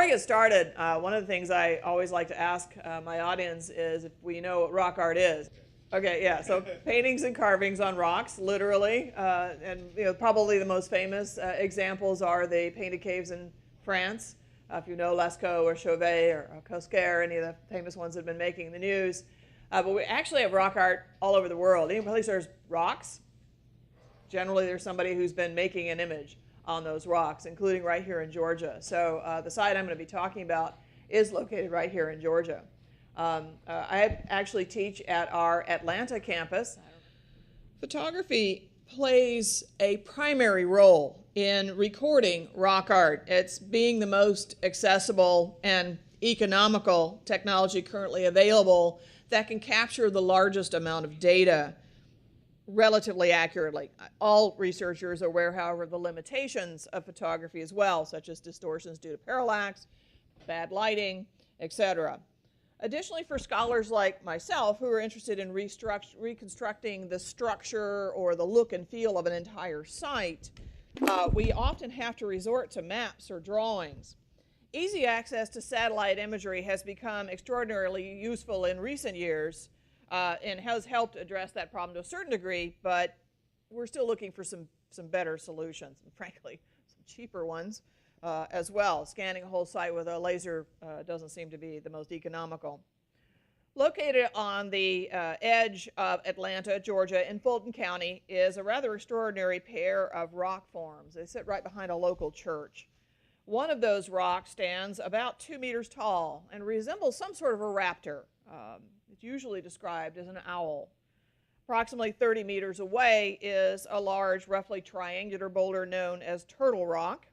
I get started, one of the things I always like to ask my audience is if we know what rock art is. Okay, yeah, so paintings and carvings on rocks, literally, and probably the most famous examples are the painted caves in France. If you know Lascaux or Chauvet or Cosquer, any of the famous ones that have been making the news. But we actually have rock art all over the world. Any place there's rocks, generally there's somebody who's been making an image on those rocks, including right here in Georgia. So the site I'm going to be talking about is located right here in Georgia. I actually teach at our Atlanta campus. Photography plays a primary role in recording rock art. It's being the most accessible and economical technology currently available that can capture the largest amount of data relatively accurately. All researchers are aware, however, of the limitations of photography as well, such as distortions due to parallax, bad lighting, etc. Additionally, for scholars like myself who are interested in reconstructing the structure or the look and feel of an entire site, we often have to resort to maps or drawings. Easy access to satellite imagery has become extraordinarily useful in recent years and has helped address that problem to a certain degree, but we're still looking for some better solutions, and frankly, some cheaper ones as well. Scanning a whole site with a laser doesn't seem to be the most economical. Located on the edge of Atlanta, Georgia, in Fulton County, is a rather extraordinary pair of rock forms. They sit right behind a local church. One of those rocks stands about 2 meters tall and resembles some sort of a raptor. It's usually described as an owl. Approximately 30 meters away is a large, roughly triangular boulder known as Turtle Rock.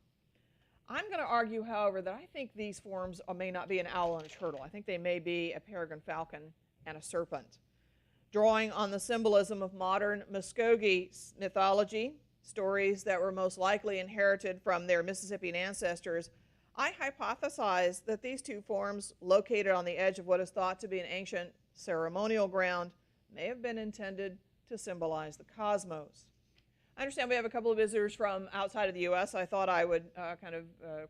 I'm going to argue, however, that I think these forms may not be an owl and a turtle. I think they may be a peregrine falcon and a serpent. Drawing on the symbolism of modern MUSCOGEE mythology, stories that were most likely inherited from their Mississippian ancestors, I hypothesize that these two forms, located on the edge of what is thought to be an ancient ceremonial ground, may have been intended to symbolize the cosmos. I understand we have a couple of visitors from outside of the U.S. I thought I would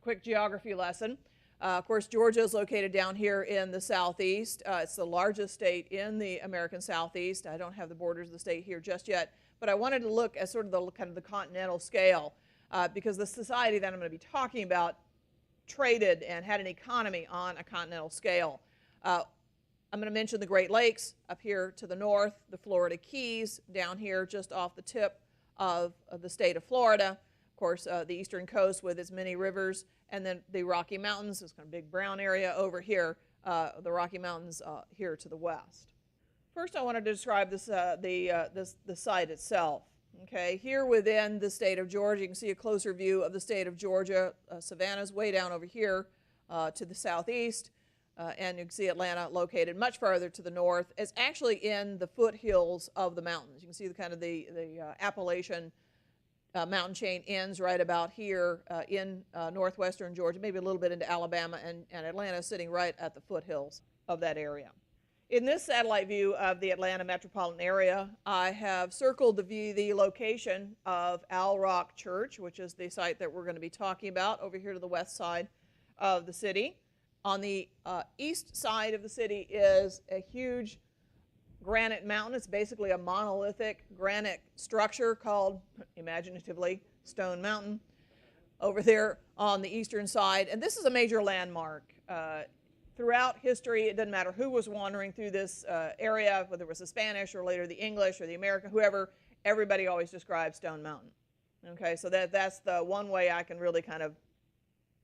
quick geography lesson. Of course, Georgia is located down here in the southeast. It's the largest state in the American southeast. I don't have the borders of the state here just yet, but I wanted to look at sort of the continental scale because the society that I'm going to be talking about traded and had an economy on a continental scale. I'm going to mention the Great Lakes up here to the north, the Florida Keys down here just off the tip of the state of Florida, of course the eastern coast with its many rivers, and then the Rocky Mountains, this kind of big brown area over here, the Rocky Mountains here to the west. First I wanted to describe this, the site itself. Okay, here within the state of Georgia, you can see a closer view of the state of Georgia. Savannah's way down over here to the southeast, and you can see Atlanta located much farther to the north. It's actually in the foothills of the mountains. You can see the Appalachian mountain chain ends right about here in northwestern Georgia, maybe a little bit into Alabama, and Atlanta is sitting right at the foothills of that area. In this satellite view of the Atlanta metropolitan area, I have circled the location of Owl Rock Church, which is the site that we're going to be talking about over here to the west side of the city. On the east side of the city is a huge granite mountain. It's basically a monolithic granite structure called, imaginatively, Stone Mountain over there on the eastern side. And this is a major landmark. Throughout history, it doesn't matter who was wandering through this area, whether it was the Spanish or later the English or the American, whoever, everybody always describes Stone Mountain. Okay, so that's the one way I can really kind of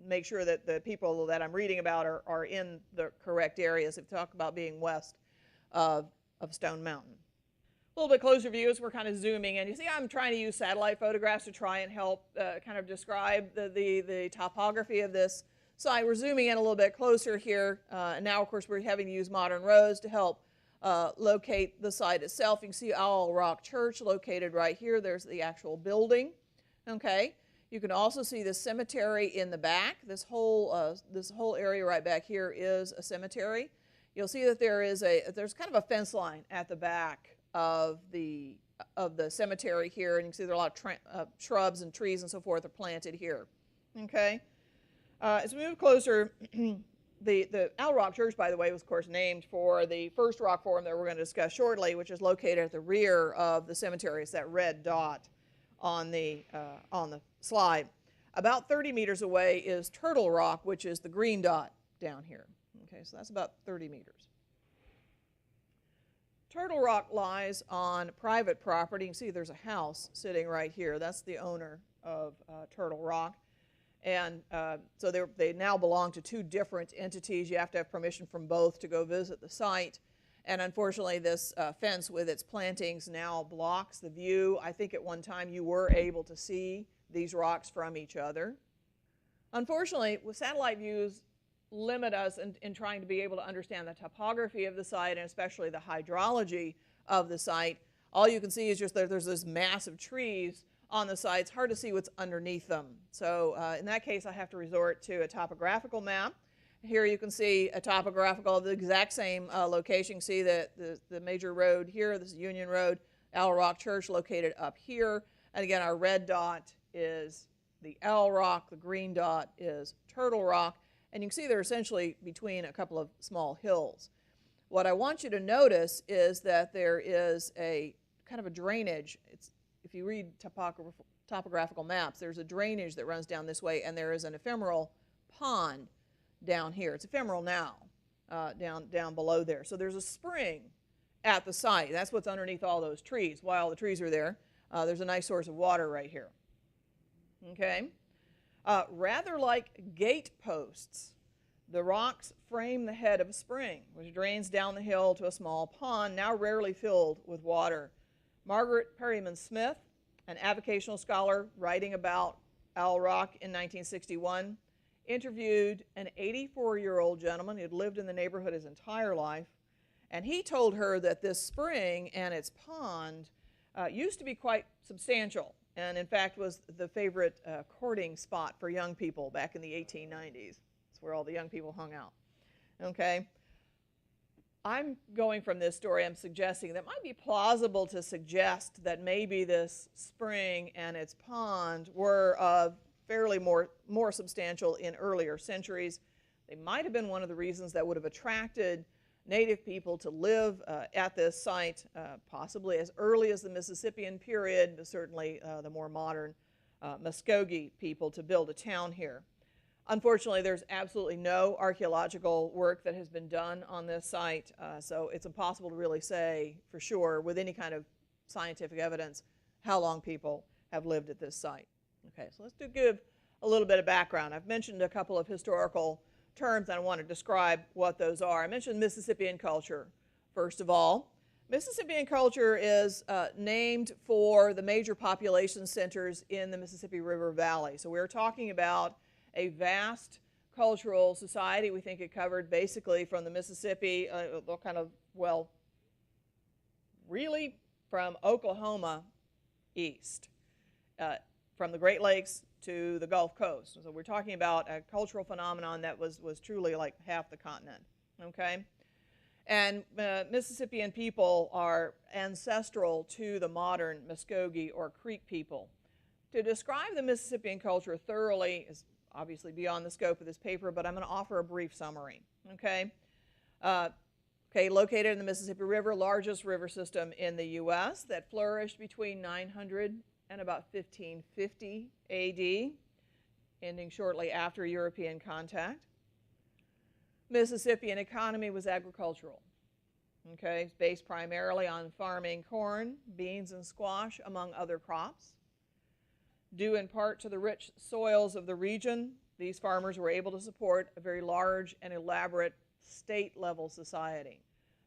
make sure that the people that I'm reading about are in the correct areas if we talk about being west of Stone Mountain. A little bit closer view as we're kind of zooming in. You see I'm trying to use satellite photographs to try and help kind of describe the topography of this site. We're zooming in a little bit closer here, and now of course we're having to use modern roads to help locate the site itself. You can see Owl Rock Church located right here. There's the actual building. Okay. You can also see the cemetery in the back. This whole area right back here is a cemetery. You'll see that there's kind of a fence line at the back of the cemetery here, and you can see there are a lot of shrubs and trees and so forth are planted here. Okay. As we move closer, the Owl Rock Church, by the way, was of course named for the first rock form that we're going to discuss shortly, which is located at the rear of the cemetery. It's that red dot on the slide. About 30 meters away is Turtle Rock, which is the green dot down here. Okay, so that's about 30 meters. Turtle Rock lies on private property. You can see there's a house sitting right here. That's the owner of Turtle Rock. And so they now belong to two different entities. You have to have permission from both to go visit the site. And unfortunately, this fence with its plantings now blocks the view. I think at one time you were able to see these rocks from each other. Unfortunately, with satellite views limit us in trying to be able to understand the topography of the site and especially the hydrology of the site. All you can see is just that there's this mass of trees on the site. It's hard to see what's underneath them. So in that case, I have to resort to a topographical map. Here you can see a topographical of the exact same location. You can see the major road here. This is Union Road, Owl Rock Church located up here. And again, our red dot is the Owl Rock. The green dot is Turtle Rock. And you can see they're essentially between a couple of small hills. What I want you to notice is that there is a kind of a drainage. If you read topographical maps, there's a drainage that runs down this way, and there is an ephemeral pond down here. It's ephemeral now, down below there. So there's a spring at the site. That's what's underneath all those trees. While the trees are there, there's a nice source of water right here. Okay? Rather like gate posts, the rocks frame the head of a spring, which drains down the hill to a small pond, now rarely filled with water. Margaret Perryman Smith, an avocational scholar writing about Owl Rock in 1961, interviewed an 84-year-old gentleman who had lived in the neighborhood his entire life, and he told her that this spring and its pond used to be quite substantial, and in fact was the favorite courting spot for young people back in the 1890s. It's where all the young people hung out. Okay? I'm going from this story, I'm suggesting that it might be plausible to suggest that maybe this spring and its pond were fairly more substantial in earlier centuries. They might have been one of the reasons that would have attracted native people to live at this site, possibly as early as the Mississippian period, but certainly the more modern MUSCOGEE people to build a town here. Unfortunately, there's absolutely no archaeological work that has been done on this site, so it's impossible to really say for sure with any kind of scientific evidence how long people have lived at this site. Okay, so let's give a little bit of background. I've mentioned a couple of historical terms, and I want to describe what those are. I mentioned Mississippian culture, first of all. Mississippian culture is named for the major population centers in the Mississippi River Valley. So we're talking about a vast cultural society. We think it covered basically from the Mississippi, really from Oklahoma east, from the Great Lakes to the Gulf Coast. So we're talking about a cultural phenomenon that was truly like half the continent, okay? And Mississippian people are ancestral to the modern Muscogee or Creek people. To describe the Mississippian culture thoroughly is obviously beyond the scope of this paper, but I'm going to offer a brief summary, okay? Located in the Mississippi River, largest river system in the U.S. that flourished between 900 and about 1550 A.D., ending shortly after European contact. Mississippian economy was agricultural, okay? It's based primarily on farming corn, beans, and squash, among other crops. Due in part to the rich soils of the region, these farmers were able to support a very large and elaborate state-level society.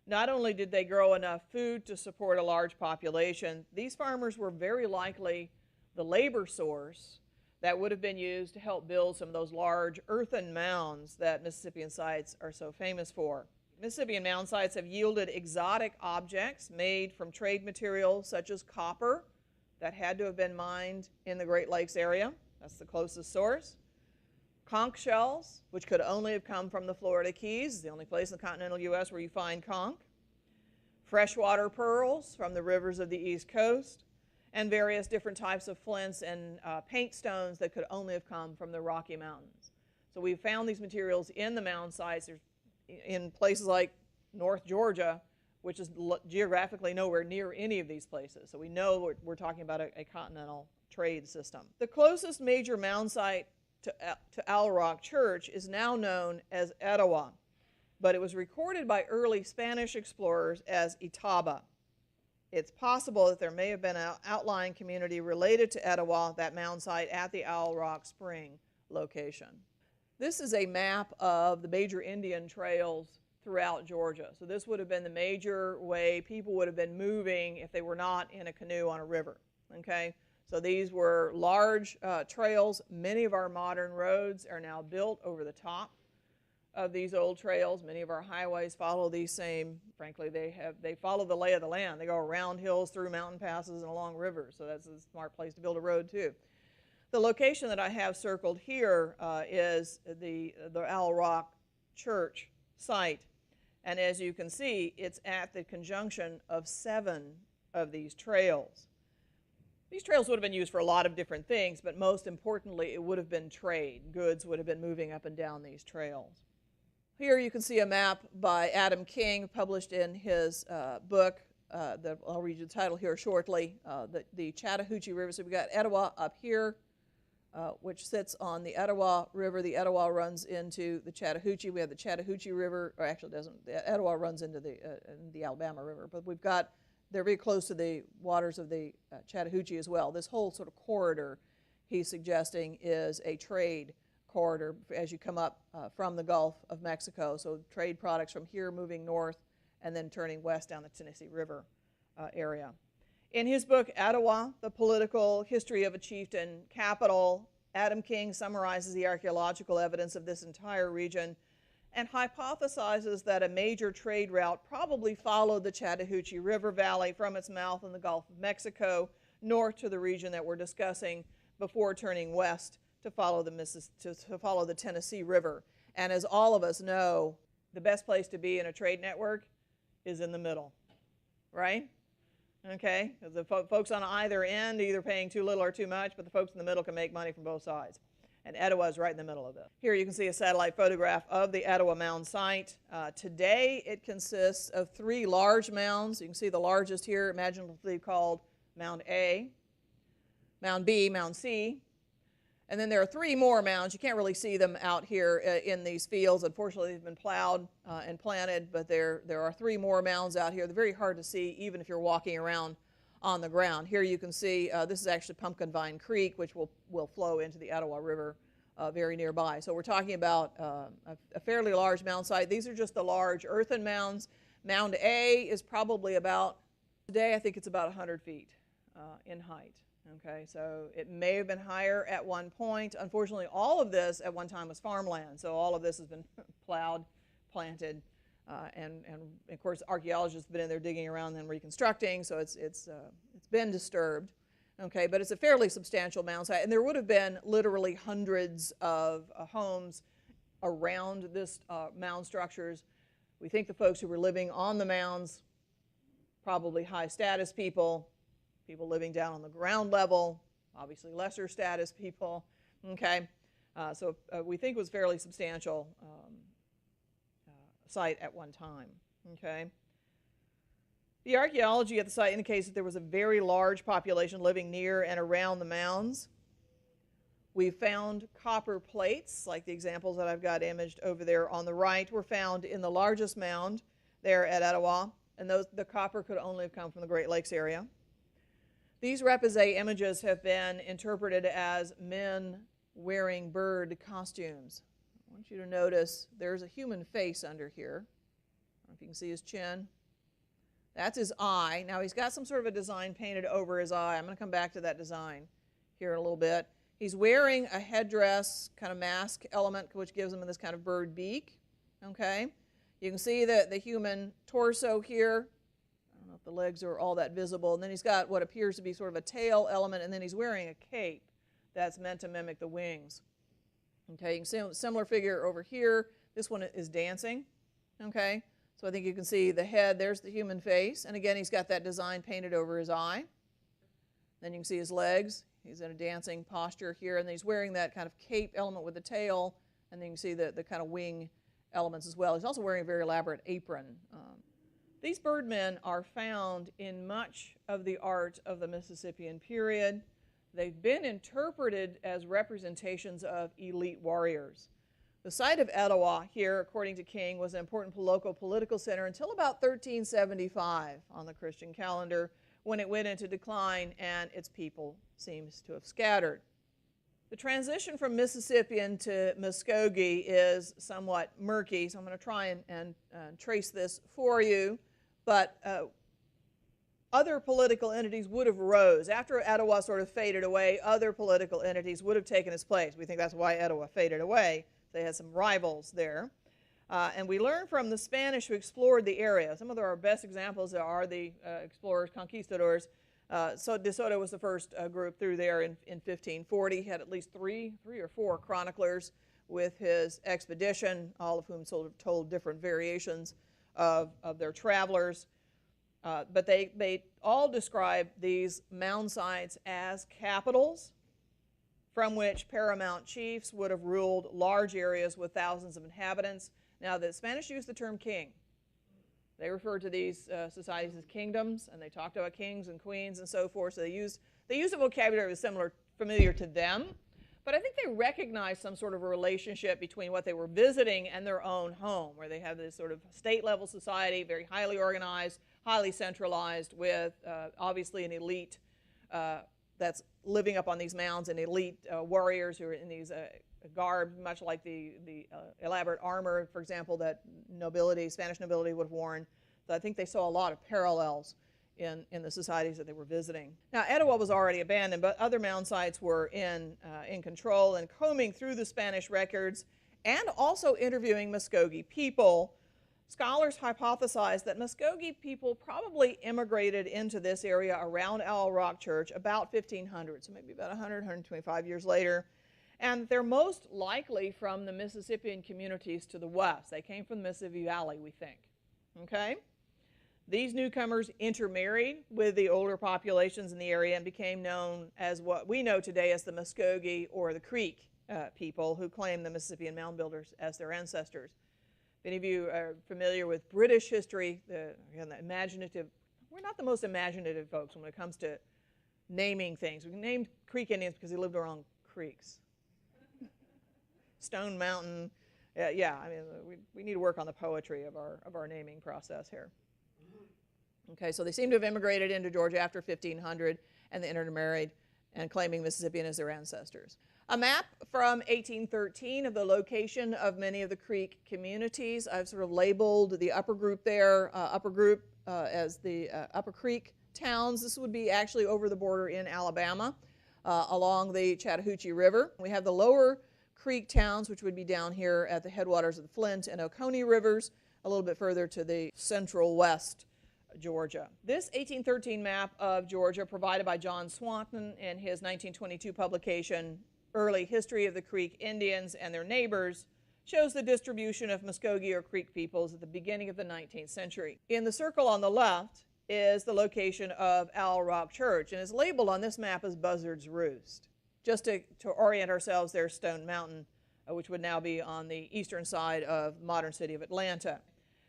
Not only did they grow enough food to support a large population, these farmers were very likely the labor source that would have been used to help build some of those large earthen mounds that Mississippian sites are so famous for. Mississippian mound sites have yielded exotic objects made from trade materials such as copper, that had to have been mined in the Great Lakes area. That's the closest source. Conch shells, which could only have come from the Florida Keys, the only place in the continental U.S. where you find conch. Freshwater pearls from the rivers of the East Coast, and various different types of flints and paint stones that could only have come from the Rocky Mountains. So we found these materials in the mound sites. There's in places like North Georgia, which is geographically nowhere near any of these places. So we know we're talking about a continental trade system. The closest major mound site to Owl Rock Church is now known as ETOWAH, but it was recorded by early Spanish explorers as ETOWAH. It's possible that there may have been an outlying community related to ETOWAH, that mound site at the Owl Rock Spring location. This is a map of the major Indian trails throughout Georgia. So this would have been the major way people would have been moving if they were not in a canoe on a river. Okay? So these were large trails. Many of our modern roads are now built over the top of these old trails. Many of our highways follow these same, frankly, they follow the lay of the land. They go around hills, through mountain passes, and along rivers. So that's a smart place to build a road too. The location that I have circled here is the Owl Rock Church site. And as you can see, it's at the conjunction of 7 of these trails. These trails would have been used for a lot of different things, but most importantly, it would have been trade. Goods would have been moving up and down these trails. Here you can see a map by Adam King, published in his book. I'll read you the title here shortly. The Chattahoochee River. So we've got ETOWAH up here, which sits on the Etowah River. The Etowah runs into the Chattahoochee. We have the Chattahoochee River, or actually it doesn't. The Etowah runs into the Alabama River, but they're very close to the waters of the Chattahoochee as well. This whole sort of corridor he's suggesting is a trade corridor as you come up from the Gulf of Mexico. So trade products from here moving north and then turning west down the Tennessee River area. In his book, ETOWAH, The Political History of a Chieftain Capital, Adam King summarizes the archaeological evidence of this entire region and hypothesizes that a major trade route probably followed the Chattahoochee River Valley from its mouth in the Gulf of Mexico north to the region that we're discussing before turning west to follow the Tennessee River. And as all of us know, the best place to be in a trade network is in the middle, right? Okay, because the folks on either end either paying too little or too much, but the folks in the middle can make money from both sides. And ETOWAH is right in the middle of this. Here you can see a satellite photograph of the ETOWAH mound site. Today it consists of 3 large mounds. You can see the largest here, imaginatively called Mound A, Mound B, Mound C. And then there are 3 more mounds. You can't really see them out here in these fields. Unfortunately, they've been plowed and planted, but there are 3 more mounds out here. They're very hard to see even if you're walking around on the ground. Here you can see this is actually Pumpkin Vine Creek, which will flow into the Etowah River very nearby. So we're talking about a fairly large mound site. These are just the large earthen mounds. Mound A is probably about, today I think it's about 100 feet in height. Okay, so it may have been higher at one point. Unfortunately, all of this at one time was farmland, so all of this has been plowed, planted, and of course archaeologists have been in there digging around and reconstructing, so it's been disturbed. Okay, but it's a fairly substantial mound site, and there would have been literally hundreds of homes around this mound structures. We think the folks who were living on the mounds, probably high status people living down on the ground level, obviously lesser status people. Okay, so we think it was a fairly substantial site at one time. Okay. The archaeology at the site indicates that there was a very large population living near and around the mounds. We found copper plates, like the examples that I've got imaged over there on the right, were found in the largest mound there at ETOWAH, and the copper could only have come from the Great Lakes area. These repoussé images have been interpreted as men wearing bird costumes. I want you to notice there's a human face under here. I don't know if you can see his chin. That's his eye. Now he's got some sort of a design painted over his eye. I'm going to come back to that design here in a little bit. He's wearing a headdress, kind of mask element, which gives him this kind of bird beak. Okay? You can see the human torso here. I don't know if the legs are all that visible. And then he's got what appears to be sort of a tail element, and then he's wearing a cape that's meant to mimic the wings. Okay, you can see a similar figure over here. This one is dancing. Okay, so I think you can see the head. There's the human face. And again, he's got that design painted over his eye. Then you can see his legs. He's in a dancing posture here. And he's wearing that kind of cape element with the tail And then you can see the kind of wing elements as well. He's also wearing a very elaborate apron. These birdmen are found in much of the art of the Mississippian period. They've been interpreted as representations of elite warriors. The site of Etowah here, according to King, was an important local political center until about 1375 on the Christian calendar, when it went into decline and its people seems to have scattered. The transition from Mississippian to Muscogee is somewhat murky, so I'm going to try and trace this for you. But other political entities would have rose. After Etowah sort of faded away, other political entities would have taken its place. We think that's why Etowah faded away. They had some rivals there. And we learn from the Spanish who explored the area. Some of our best examples are the explorers, conquistadors. De Soto was the first group through there in 1540. He had at least three or four chroniclers with his expedition, all of whom sort of told different variations of their travelers. But they all describe these mound sites as capitals from which paramount chiefs would have ruled large areas with thousands of inhabitants. Now, the Spanish used the term king. They referred to these societies as kingdoms, and they talked about kings and queens and so forth. So they used a vocabulary that was familiar to them. But I think they recognized some sort of a relationship between what they were visiting and their own home, where they have this sort of state-level society, very highly organized, highly centralized, with obviously an elite that's living up on these mounds, and elite warriors who are in these garb, much like the elaborate armor, for example, that Spanish nobility would have worn. So I think they saw a lot of parallels in the societies that they were visiting. Now, Etowah was already abandoned, but other mound sites were in control, and combing through the Spanish records and also interviewing Muscogee people, scholars hypothesize that Muscogee people probably immigrated into this area around Owl Rock Church about 1500, so maybe about 100, 125 years later. And they're most likely from the Mississippian communities to the west. They came from the Mississippi Valley, we think. Okay? These newcomers intermarried with the older populations in the area and became known as what we know today as the Muscogee or the Creek people, who claim the Mississippian mound builders as their ancestors. If any of you are familiar with British history, again, the imaginative, we're not the most imaginative folks when it comes to naming things. We named Creek Indians because they lived around creeks. Stone Mountain, yeah, I mean, we need to work on the poetry of our naming process here. Okay, so they seem to have immigrated into Georgia after 1500, and they intermarried and claiming Mississippian as their ancestors. A map from 1813 of the location of many of the Creek communities. I've sort of labeled the upper group there, as the Upper Creek towns. This would be actually over the border in Alabama, along the Chattahoochee River. We have the lower Creek towns, which would be down here at the headwaters of the Flint and Oconee rivers, a little bit further to the central west Georgia. This 1813 map of Georgia, provided by John Swanton in his 1922 publication, Early History of the Creek Indians and Their Neighbors, shows the distribution of Muscogee or Creek peoples at the beginning of the 19th century. In the circle on the left is the location of Owl Rock Church, and is labeled on this map as Buzzard's Roost. Just to orient ourselves, there's Stone Mountain, which would now be on the eastern side of modern city of Atlanta.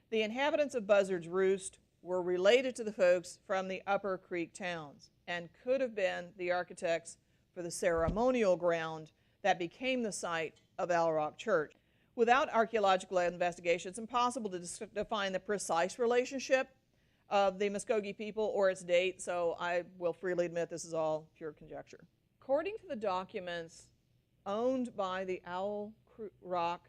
The inhabitants of Buzzard's Roost were related to the folks from the Upper Creek towns and could have been the architects for the ceremonial ground that became the site of Owl Rock Church. Without archaeological investigation, it's impossible to define the precise relationship of the Muscogee people or its date, so I will freely admit this is all pure conjecture. According to the documents owned by the Owl Rock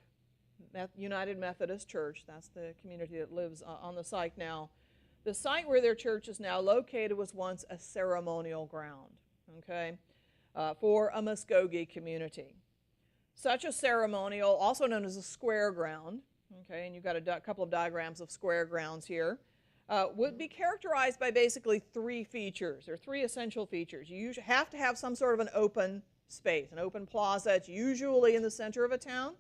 United Methodist Church, that's the community that lives on the site now, the site where their church is now located was once a ceremonial ground, okay, for a Muscogee community. Such a ceremonial, also known as a square ground, okay, and you've got a couple of diagrams of square grounds here, would be characterized by basically three features, or three essential features. You usually have to have some sort of an open space, an open plaza. It's usually in the center of a town.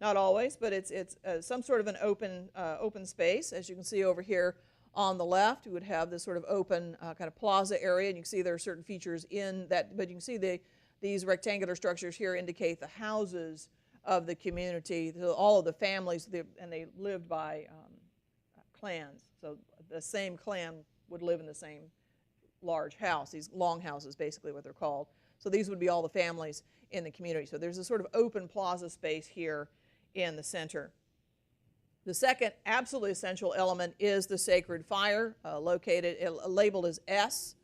Not always, but it's some sort of an open space. As you can see over here on the left, you would have this sort of open kind of plaza area, and you can see there are certain features in that, but you can see these rectangular structures here indicate the houses of the community, all of the families, and they lived by clans. So the same clan would live in the same large house, these longhouses, basically what they're called. So these would be all the families in the community. So there's a sort of open plaza space here in the center. The second absolutely essential element is the sacred fire, labeled as S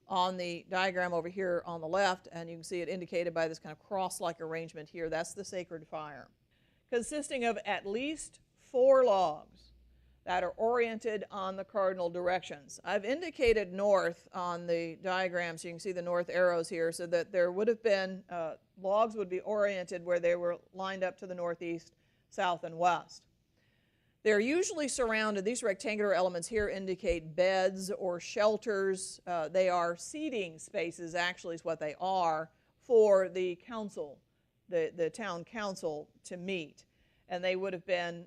on the diagram over here on the left, and you can see it indicated by this kind of cross-like arrangement here. That's the sacred fire, consisting of at least 4 logs that are oriented on the cardinal directions. I've indicated north on the diagram, so you can see the north arrows here, so that there would have been, logs would be oriented where they were lined up to the northeast, south, and west. They're usually surrounded, these rectangular elements here indicate beds or shelters. They are seating spaces, actually, is what they are, for the council, the town council, to meet. And they would have been,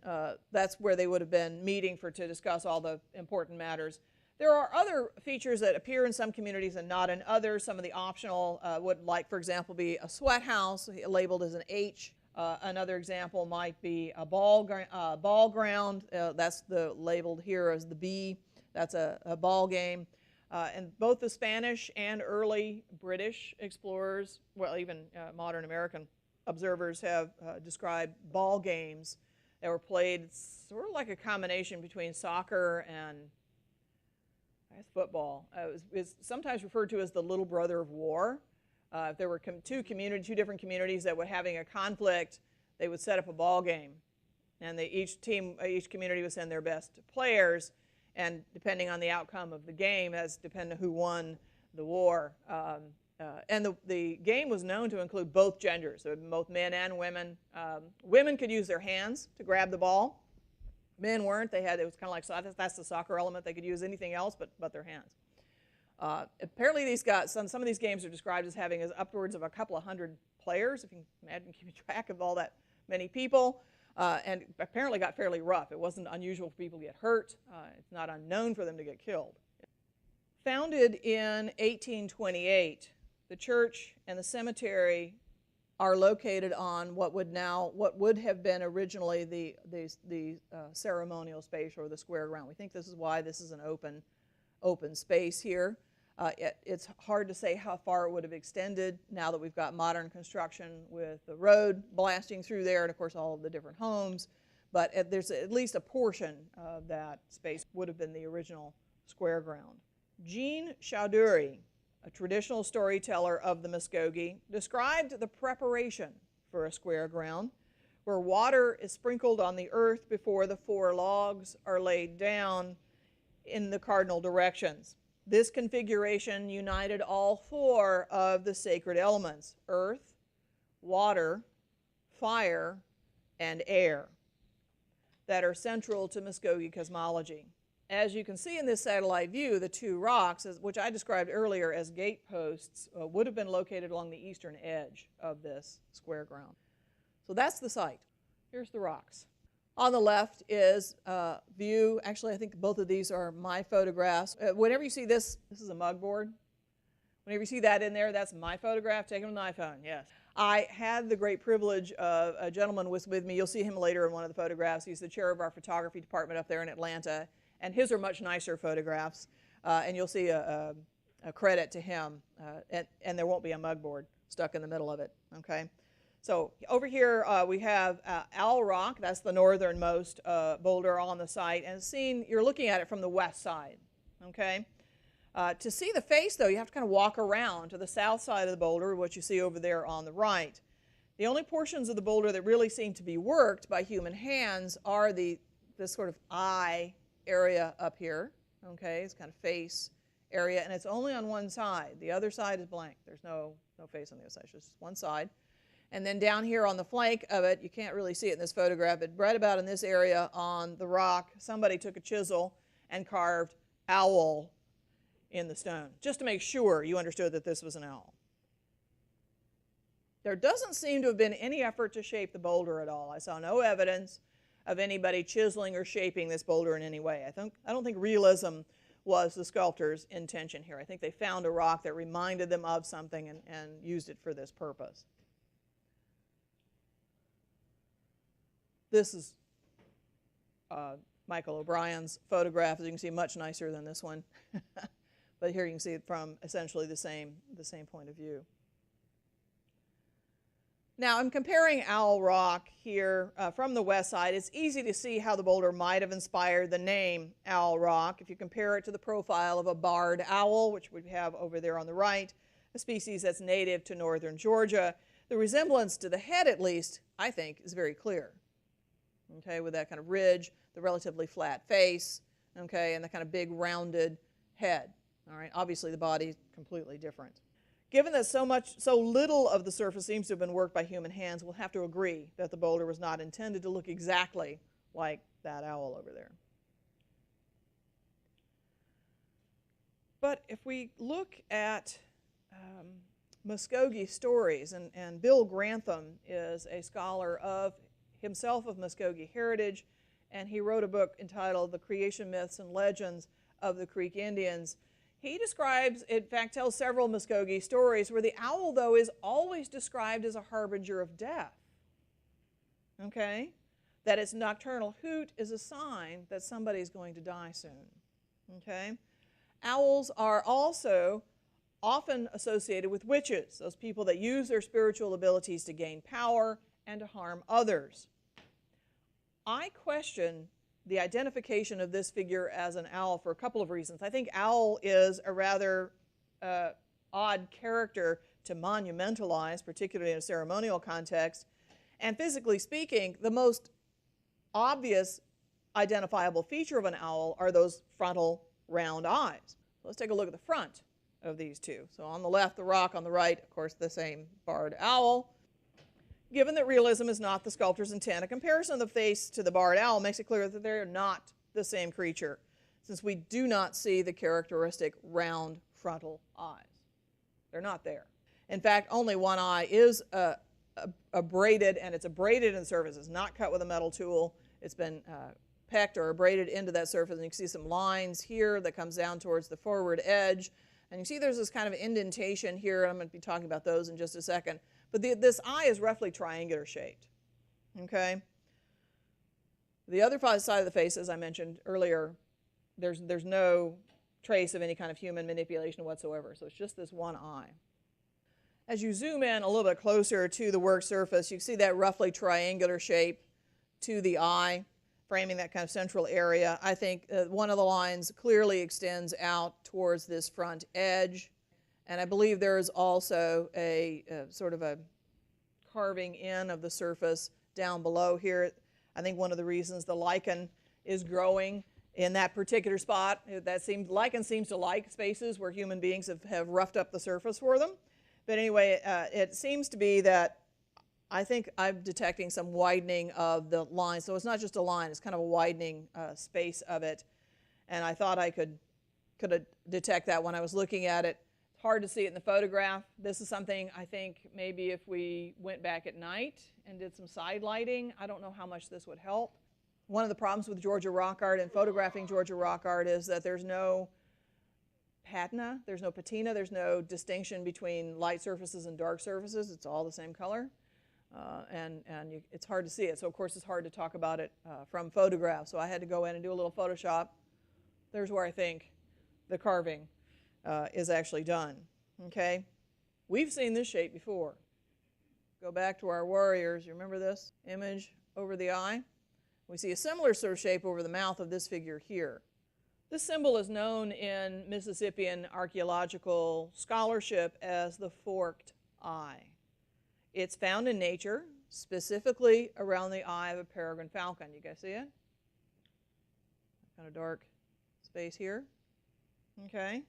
that's where they would have been meeting to discuss all the important matters. There are other features that appear in some communities and not in others. Some of the optional would, like, for example, be a sweat house, labeled as an H. Another example might be a ball ground. That's labeled here as the B. That's a ball game. And both the Spanish and early British explorers, well, even modern American observers have described ball games that were played sort of like a combination between soccer and football. It's sometimes referred to as the little brother of war. If there were two different communities that were having a conflict, they would set up a ball game, and each community would send their best players, and depending on the outcome of the game, as depending on who won the war. And the game was known to include both genders, so both men and women. Women could use their hands to grab the ball. Men weren't. It was kind of like, that's the soccer element. They could use anything else but their hands. Apparently some of these games are described as having upwards of a couple of hundred players, if you can imagine keeping track of all that many people, and apparently got fairly rough. It wasn't unusual for people to get hurt. It's not unknown for them to get killed. Founded in 1828, the church and the cemetery are located on what would have been originally the ceremonial space, or the square ground. We think this is why this is an open space here. It's hard to say how far it would have extended now that we've got modern construction with the road blasting through there, and of course all of the different homes, but there's at least a portion of that space would have been the original square ground. Jean Chaudury, a traditional storyteller of the Muskogee, described the preparation for a square ground, where water is sprinkled on the earth before the 4 logs are laid down in the cardinal directions. This configuration united all 4 of the sacred elements: earth, water, fire, and air, that are central to Muskogee cosmology. As you can see in this satellite view, the 2 rocks, which I described earlier as gate posts, would have been located along the eastern edge of this square ground. So that's the site. Here's the rocks. On the left is a view. Actually, I think both of these are my photographs. Whenever you see this is a mug board. Whenever you see that in there, that's my photograph taken with an iPhone, yes. I had the great privilege of a gentleman was with me. You'll see him later in one of the photographs. He's the chair of our photography department up there in Atlanta, and his are much nicer photographs, and you'll see a credit to him, and there won't be a mug board stuck in the middle of it, okay? So over here we have Owl Rock. That's the northernmost boulder on the site, and you're looking at it from the west side, okay? To see the face, though, you have to kind of walk around to the south side of the boulder, what you see over there on the right. The only portions of the boulder that really seem to be worked by human hands are this sort of eye area up here, okay? It's kind of face area, and it's only on one side. The other side is blank. There's no face on the other side. It's just one side. And then down here on the flank of it, you can't really see it in this photograph, but right about in this area on the rock, somebody took a chisel and carved owl in the stone, just to make sure you understood that this was an owl. There doesn't seem to have been any effort to shape the boulder at all. I saw no evidence of anybody chiseling or shaping this boulder in any way. I don't think realism was the sculptor's intention here. I think they found a rock that reminded them of something and used it for this purpose. This is Michael O'Brien's photograph. As you can see, much nicer than this one. But here you can see it from essentially the same point of view. Now, I'm comparing Owl Rock here from the west side. It's easy to see how the boulder might have inspired the name Owl Rock. If you compare it to the profile of a barred owl, which we have over there on the right, a species that's native to northern Georgia, the resemblance to the head, at least, I think, is very clear. Okay, with that kind of ridge, the relatively flat face, okay, and the kind of big rounded head. All right, obviously the body is completely different. Given that so little of the surface seems to have been worked by human hands, we'll have to agree that the boulder was not intended to look exactly like that owl over there. But if we look at Muskogee stories, and Bill Grantham is a scholar himself of Muskogee heritage, and he wrote a book entitled The Creation Myths and Legends of the Creek Indians. He describes, in fact, tells several Muskogee stories where the owl, though, is always described as a harbinger of death. Okay? That its nocturnal hoot is a sign that somebody's going to die soon. Okay? Owls are also often associated with witches, those people that use their spiritual abilities to gain power and to harm others. I question the identification of this figure as an owl for a couple of reasons. I think owl is a rather odd character to monumentalize, particularly in a ceremonial context. And physically speaking, the most obvious identifiable feature of an owl are those frontal round eyes. Let's take a look at the front of these two. So on the left, the rock; on the right, of course, the same barred owl. Given that realism is not the sculptor's intent, a comparison of the face to the barred owl makes it clear that they are not the same creature, since we do not see the characteristic round frontal eyes. They're not there. In fact, only one eye is abraded, and it's abraded in the surface. It's not cut with a metal tool. It's been pecked or abraded into that surface, and you can see some lines here that comes down towards the forward edge. And you see there's this kind of indentation here. I'm going to be talking about those in just a second. But this eye is roughly triangular shaped. Okay? The other side of the face, as I mentioned earlier, there's no trace of any kind of human manipulation whatsoever. So it's just this one eye. As you zoom in a little bit closer to the work surface, you can see that roughly triangular shape to the eye, framing that kind of central area. I think one of the lines clearly extends out towards this front edge. And I believe there is also a sort of a carving in of the surface down below here. I think one of the reasons the lichen is growing in that particular spot, lichen seems to like spaces where human beings have roughed up the surface for them. But anyway, it seems to be that I think I'm detecting some widening of the line. So it's not just a line, it's kind of a widening space of it. And I thought I could detect that when I was looking at it. Hard to see it in the photograph. This is something I think maybe if we went back at night and did some side lighting, I don't know how much this would help. One of the problems with Georgia rock art and photographing Georgia rock art is that there's no patina, there's no distinction between light surfaces and dark surfaces. It's all the same color, it's hard to see it. So of course it's hard to talk about it from photographs. So I had to go in and do a little Photoshop. There's where I think the carving is actually done. Okay, we've seen this shape before. Go back to our warriors. You remember this image over the eye? We see a similar sort of shape over the mouth of this figure here. This symbol is known in Mississippian archaeological scholarship as the forked eye. It's found in nature, specifically around the eye of a peregrine falcon. You guys see it? Kind of dark space here. Okay.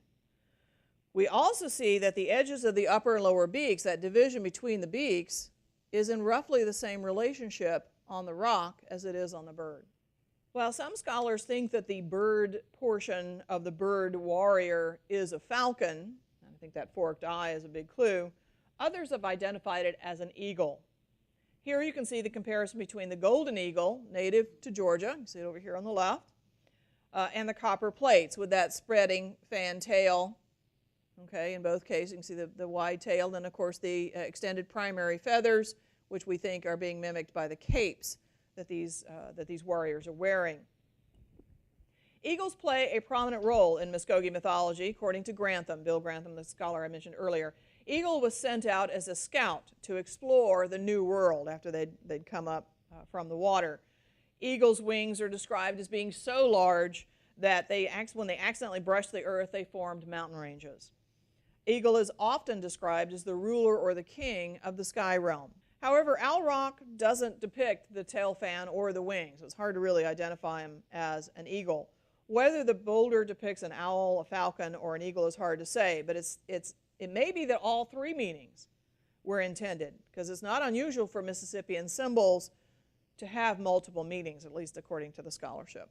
We also see that the edges of the upper and lower beaks, that division between the beaks, is in roughly the same relationship on the rock as it is on the bird. While some scholars think that the bird portion of the bird warrior is a falcon, and I think that forked eye is a big clue, others have identified it as an eagle. Here you can see the comparison between the golden eagle, native to Georgia, you see it over here on the left, and the copper plates with that spreading fan tail. Okay, in both cases you can see the wide tail, and of course the extended primary feathers, which we think are being mimicked by the capes that these warriors are wearing. Eagles play a prominent role in Muskogee mythology, according to Grantham, Bill Grantham, the scholar I mentioned earlier. Eagle was sent out as a scout to explore the New World after they'd come up from the water. Eagle's wings are described as being so large that when they accidentally brushed the earth, they formed mountain ranges. Eagle is often described as the ruler or the king of the sky realm. However, Owl Rock doesn't depict the tail fan or the wings, so it's hard to really identify him as an eagle. Whether the boulder depicts an owl, a falcon, or an eagle is hard to say, but it may be that all three meanings were intended, because it's not unusual for Mississippian symbols to have multiple meanings, at least according to the scholarship.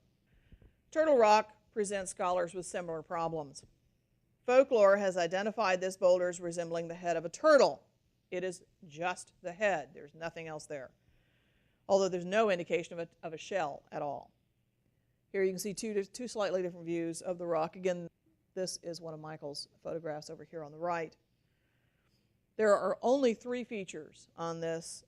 Turtle Rock presents scholars with similar problems. Folklore has identified this boulder as resembling the head of a turtle. It is just the head. There's nothing else there, although there's no indication of a shell at all. Here you can see two slightly different views of the rock. Again, this is one of Michael's photographs over here on the right. There are only 3 features on this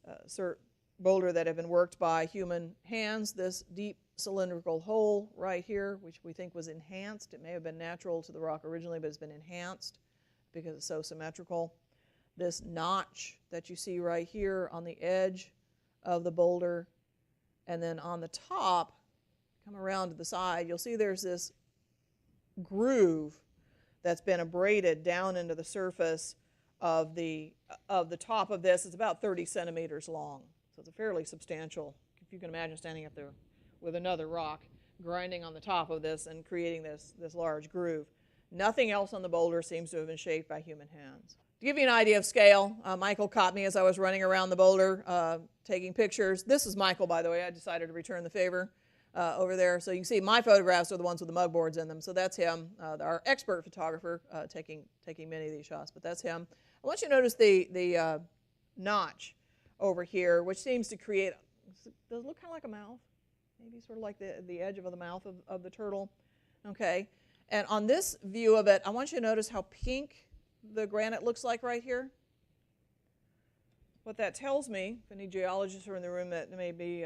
boulder that have been worked by human hands. This deep cylindrical hole right here, which we think was enhanced. It may have been natural to the rock originally, but it's been enhanced because it's so symmetrical. This notch that you see right here on the edge of the boulder, and then on the top, come around to the side, you'll see there's this groove that's been abraded down into the surface of the top of this. It's about 30 centimeters long, so it's a fairly substantial, if you can imagine standing up there with another rock, grinding on the top of this and creating this large groove. Nothing else on the boulder seems to have been shaped by human hands. To give you an idea of scale, Michael caught me as I was running around the boulder taking pictures. This is Michael, by the way. I decided to return the favor over there. So you can see my photographs are the ones with the mug boards in them. So that's him, our expert photographer, taking many of these shots, but that's him. I want you to notice the notch over here, which seems to create, does it look kind of like a mouth? Maybe sort of like the edge of the mouth of the turtle. Okay. And on this view of it, I want you to notice how pink the granite looks like right here. What that tells me, if any geologists are in the room that may be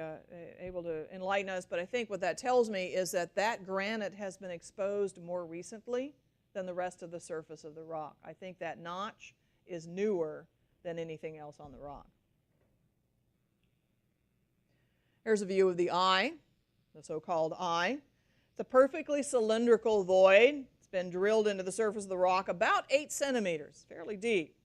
able to enlighten us, but I think what that tells me is that granite has been exposed more recently than the rest of the surface of the rock. I think that notch is newer than anything else on the rock. Here's a view of the eye, the so-called eye. It's a perfectly cylindrical void. It's been drilled into the surface of the rock about 8 centimeters, fairly deep.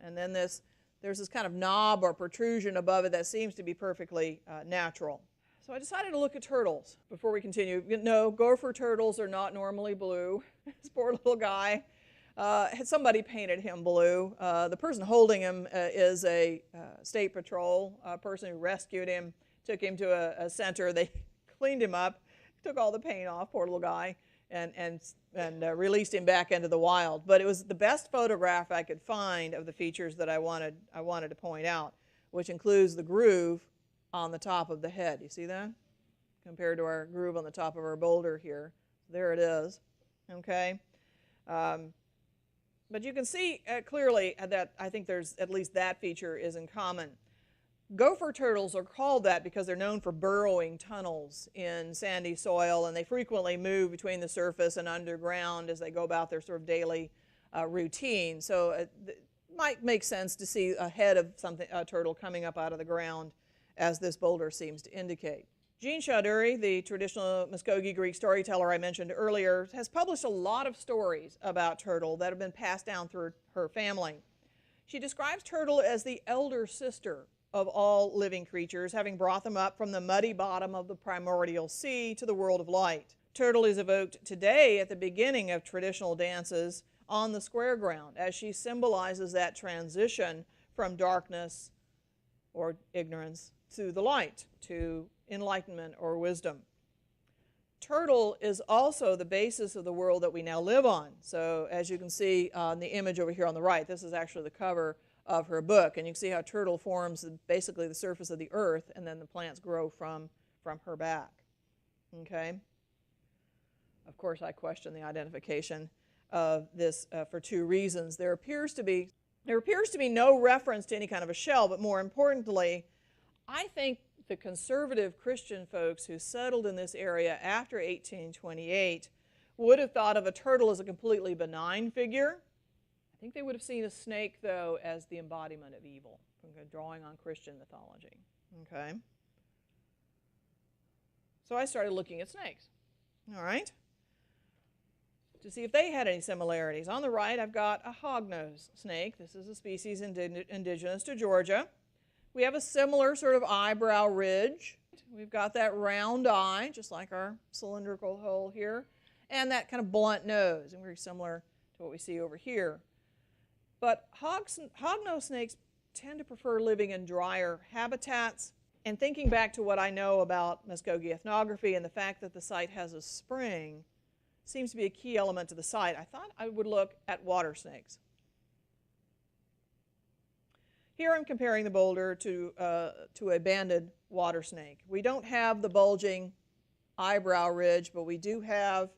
And then there's this kind of knob or protrusion above it that seems to be perfectly natural. So I decided to look at turtles before we continue. No, gopher turtles are not normally blue. This poor little guy, somebody painted him blue. The person holding him is a state patrol person who rescued him, took him to a center. They cleaned him up, took all the paint off, poor little guy, and released him back into the wild. But it was the best photograph I could find of the features that I wanted to point out, which includes the groove on the top of the head. You see that? Compared to our groove on the top of our boulder here. There it is. Okay? But you can see clearly that I think there's at least that feature is in common. Gopher turtles are called that because they're known for burrowing tunnels in sandy soil, and they frequently move between the surface and underground as they go about their sort of daily routine. So it might make sense to see a head of a turtle coming up out of the ground, as this boulder seems to indicate. Jean Chaudhuri, the traditional Muskogee Greek storyteller I mentioned earlier, has published a lot of stories about turtle that have been passed down through her family. She describes turtle as the elder sister of all living creatures, having brought them up from the muddy bottom of the primordial sea to the world of light. Turtle is evoked today at the beginning of traditional dances on the square ground, as she symbolizes that transition from darkness or ignorance to the light, to enlightenment or wisdom. Turtle is also the basis of the world that we now live on. So as you can see on the image over here on the right, this is actually the cover of her book, and you can see how turtle forms basically the surface of the earth, and then the plants grow from her back. Okay? Of course, I question the identification of this for 2 reasons. There appears to be no reference to any kind of a shell, but more importantly, I think the conservative Christian folks who settled in this area after 1828 would have thought of a turtle as a completely benign figure. I think they would have seen a snake, though, as the embodiment of evil, drawing on Christian mythology. Okay. So I started looking at snakes, all right, to see if they had any similarities. On the right, I've got a hognose snake. This is a species indigenous to Georgia. We have a similar sort of eyebrow ridge. We've got that round eye, just like our cylindrical hole here, and that kind of blunt nose, and very similar to what we see over here. But hognose snakes tend to prefer living in drier habitats. And thinking back to what I know about Muscogee ethnography and the fact that the site has a spring seems to be a key element to the site, I thought I would look at water snakes. Here I'm comparing the boulder to a banded water snake. We don't have the bulging eyebrow ridge, but we do have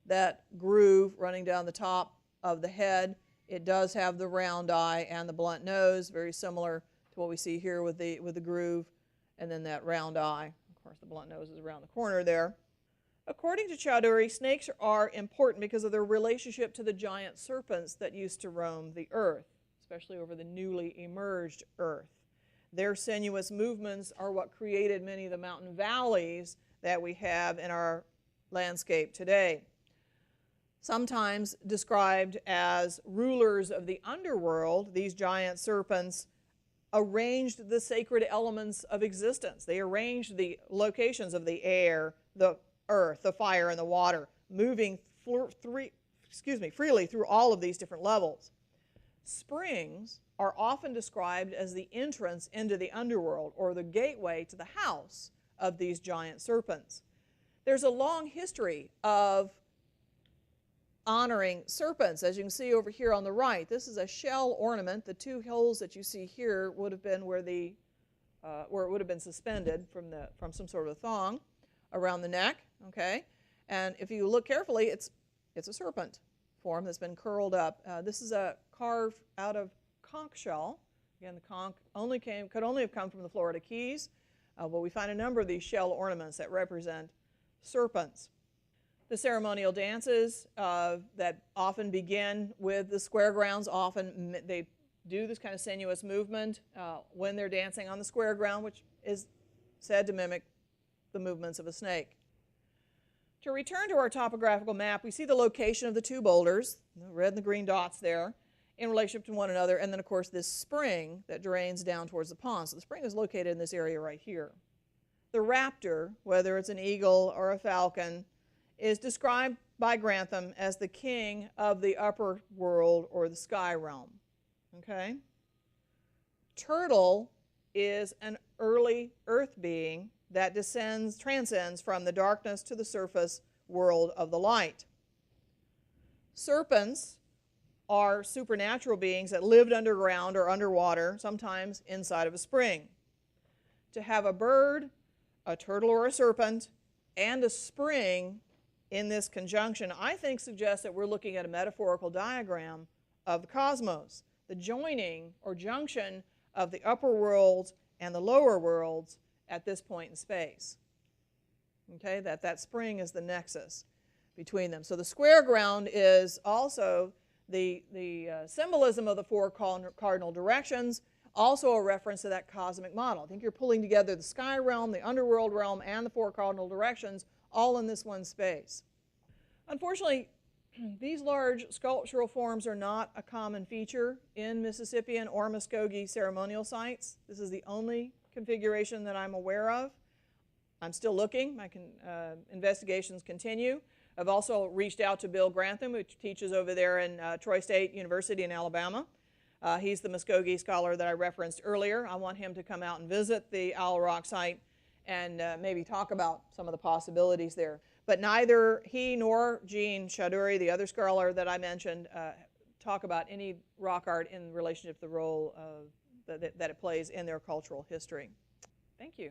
that groove running down the top of the head. It does have the round eye and the blunt nose, very similar to what we see here with the groove, and then that round eye. Of course, the blunt nose is around the corner there. According to Chowdhury, snakes are important because of their relationship to the giant serpents that used to roam the earth, especially over the newly emerged earth. Their sinuous movements are what created many of the mountain valleys that we have in our landscape today. Sometimes described as rulers of the underworld, these giant serpents arranged the sacred elements of existence. They arranged the locations of the air, the earth, the fire, and the water, moving freely through all of these different levels. Springs are often described as the entrance into the underworld, or the gateway to the house of these giant serpents. There's a long history of honoring serpents, as you can see over here on the right. This is a shell ornament. The two holes that you see here would have been where it would have been suspended from some sort of a thong around the neck. Okay, and if you look carefully, it's a serpent form that's been curled up. This is a carved out of conch shell. Again, the conch could only have come from the Florida Keys, but we find a number of these shell ornaments that represent serpents. The ceremonial dances that often begin with the square grounds, often they do this kind of sinuous movement when they're dancing on the square ground, which is said to mimic the movements of a snake. To return to our topographical map, we see the location of the two boulders, the red and the green dots there, in relationship to one another, and then of course this spring that drains down towards the pond. So the spring is located in this area right here. The raptor, whether it's an eagle or a falcon, is described by Grantham as the king of the upper world or the sky realm. Okay? Turtle is an early earth being that transcends from the darkness to the surface world of the light. Serpents are supernatural beings that lived underground or underwater, sometimes inside of a spring. To have a bird, a turtle or a serpent, and a spring in this conjunction, I think suggests that we're looking at a metaphorical diagram of the cosmos, the joining or junction of the upper worlds and the lower worlds at this point in space. Okay, that spring is the nexus between them. So the square ground is also the symbolism of the four cardinal directions, also a reference to that cosmic model. I think you're pulling together the sky realm, the underworld realm, and the four cardinal directions all in this one space. Unfortunately, these large sculptural forms are not a common feature in Mississippian or Muscogee ceremonial sites. This is the only configuration that I'm aware of. I'm still looking. My investigations continue. I've also reached out to Bill Grantham, who teaches over there in Troy State University in Alabama. He's the Muscogee scholar that I referenced earlier. I want him to come out and visit the Owl Rock site and maybe talk about some of the possibilities there. But neither he nor Jean Chowdhury, the other scholar that I mentioned, talk about any rock art in relationship to the role that it plays in their cultural history. Thank you.